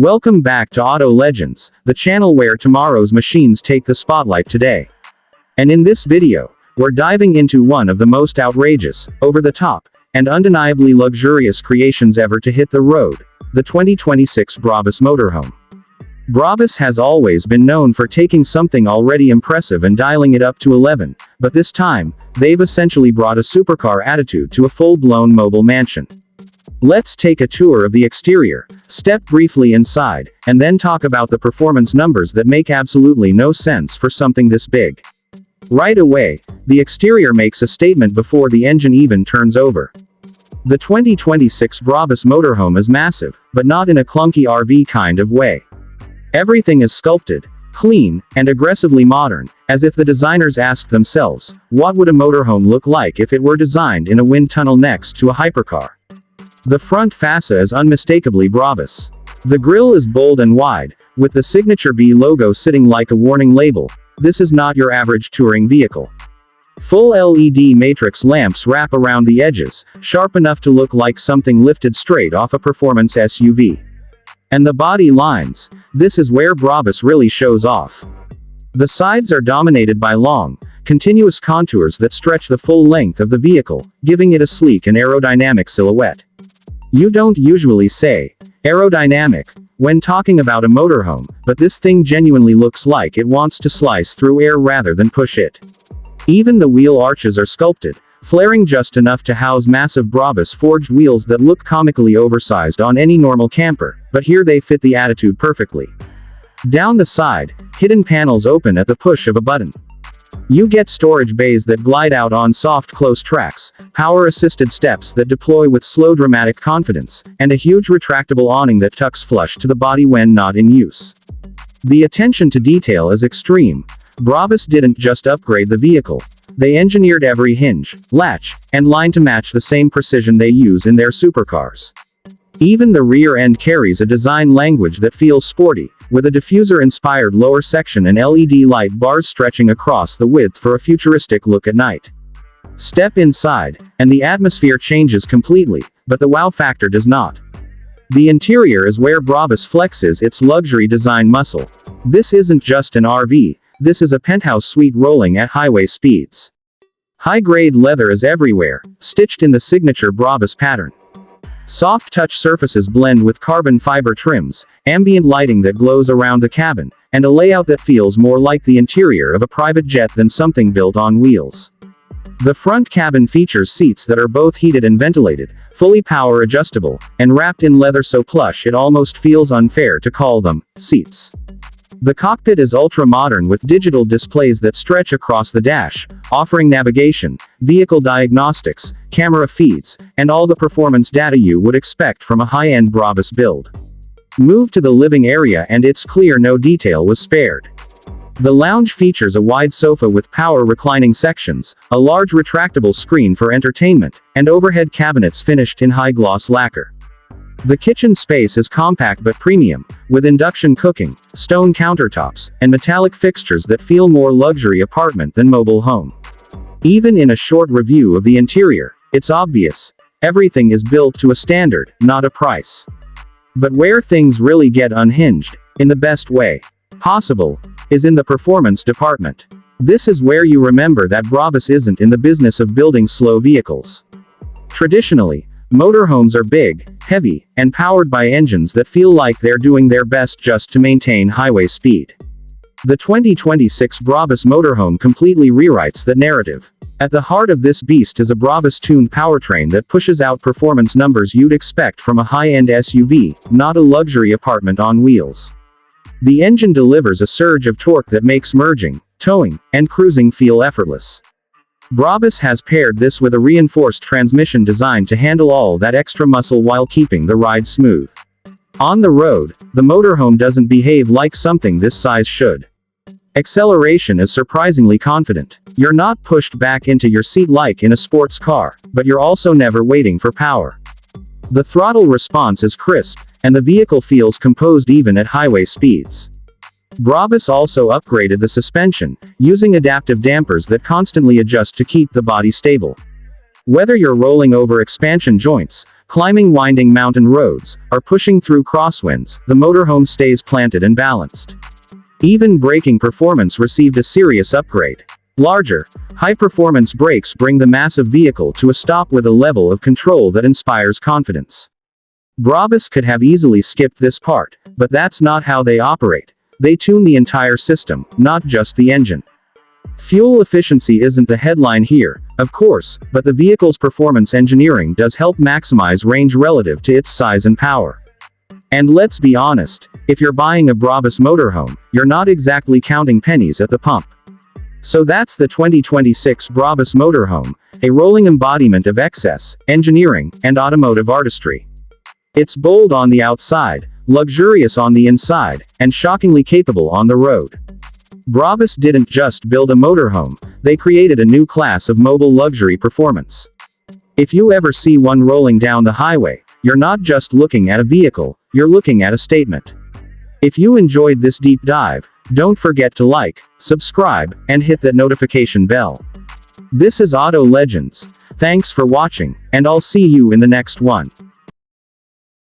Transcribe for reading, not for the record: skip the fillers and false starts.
Welcome back to Auto Legends, the channel where tomorrow's machines take the spotlight today. And in this video, we're diving into one of the most outrageous, over-the-top, and undeniably luxurious creations ever to hit the road, the 2026 Brabus Motorhome. Brabus has always been known for taking something already impressive and dialing it up to 11, but this time, they've essentially brought a supercar attitude to a full-blown mobile mansion. Let's take a tour of the exterior, step briefly inside, and then talk about the performance numbers that make absolutely no sense for something this big. Right away, the exterior makes a statement before the engine even turns over. The 2026 Brabus Motorhome is massive, but not in a clunky RV kind of way. Everything is sculpted, clean, and aggressively modern, as if the designers asked themselves, what would a motorhome look like if it were designed in a wind tunnel next to a hypercar? The front fascia is unmistakably Brabus. The grille is bold and wide, with the signature B logo sitting like a warning label. This is not your average touring vehicle. Full LED matrix lamps wrap around the edges, sharp enough to look like something lifted straight off a performance SUV. And the body lines, this is where Brabus really shows off. The sides are dominated by long, continuous contours that stretch the full length of the vehicle, giving it a sleek and aerodynamic silhouette. You don't usually say aerodynamic when talking about a motorhome, but this thing genuinely looks like it wants to slice through air rather than push it. Even the wheel arches are sculpted, flaring just enough to house massive Brabus forged wheels that look comically oversized on any normal camper, but here they fit the attitude perfectly. Down the side, hidden panels open at the push of a button. You get storage bays that glide out on soft close tracks, power-assisted steps that deploy with slow dramatic confidence, and a huge retractable awning that tucks flush to the body when not in use. The attention to detail is extreme. Brabus didn't just upgrade the vehicle. They engineered every hinge, latch, and line to match the same precision they use in their supercars. Even the rear end carries a design language that feels sporty, with a diffuser-inspired lower section and LED light bars stretching across the width for a futuristic look at night. Step inside, and the atmosphere changes completely, but the wow factor does not. The interior is where Brabus flexes its luxury design muscle. This isn't just an RV, this is a penthouse suite rolling at highway speeds. High-grade leather is everywhere, stitched in the signature Brabus pattern. Soft touch surfaces blend with carbon fiber trims, ambient lighting that glows around the cabin, and a layout that feels more like the interior of a private jet than something built on wheels. The front cabin features seats that are both heated and ventilated, fully power adjustable, and wrapped in leather so plush it almost feels unfair to call them seats. The cockpit is ultra-modern with digital displays that stretch across the dash, offering navigation, vehicle diagnostics, camera feeds, and all the performance data you would expect from a high-end Brabus build. Move to the living area and it's clear no detail was spared. The lounge features a wide sofa with power reclining sections, a large retractable screen for entertainment, and overhead cabinets finished in high-gloss lacquer. The kitchen space is compact but premium, with induction cooking, stone countertops, and metallic fixtures that feel more luxury apartment than mobile home. Even in a short review of the interior, it's obvious. Everything is built to a standard, not a price. But where things really get unhinged, in the best way possible, is in the performance department. This is where you remember that Brabus isn't in the business of building slow vehicles. Traditionally, motorhomes are big, heavy, and powered by engines that feel like they're doing their best just to maintain highway speed. The 2026 Brabus Motorhome completely rewrites that narrative. At the heart of this beast is a Brabus-tuned powertrain that pushes out performance numbers you'd expect from a high-end SUV, not a luxury apartment on wheels. The engine delivers a surge of torque that makes merging, towing, and cruising feel effortless. Brabus has paired this with a reinforced transmission designed to handle all that extra muscle while keeping the ride smooth. On the road, the motorhome doesn't behave like something this size should. Acceleration is surprisingly confident. You're not pushed back into your seat like in a sports car, but you're also never waiting for power. The throttle response is crisp, and the vehicle feels composed even at highway speeds. Brabus also upgraded the suspension, using adaptive dampers that constantly adjust to keep the body stable. Whether you're rolling over expansion joints, climbing winding mountain roads, or pushing through crosswinds, the motorhome stays planted and balanced. Even braking performance received a serious upgrade. Larger, high-performance brakes bring the massive vehicle to a stop with a level of control that inspires confidence. Brabus could have easily skipped this part, but that's not how they operate. They tune the entire system, not just the engine. Fuel efficiency isn't the headline here, of course, but the vehicle's performance engineering does help maximize range relative to its size and power. And let's be honest, if you're buying a Brabus motorhome, you're not exactly counting pennies at the pump. So that's the 2026 Brabus Motorhome, a rolling embodiment of excess, engineering, and automotive artistry. It's bold on the outside, luxurious on the inside, and shockingly capable on the road. Brabus didn't just build a motorhome, they created a new class of mobile luxury performance. If you ever see one rolling down the highway, you're not just looking at a vehicle, you're looking at a statement. If you enjoyed this deep dive, don't forget to like, subscribe, and hit that notification bell. This is Auto Legends. Thanks for watching, and I'll see you in the next one.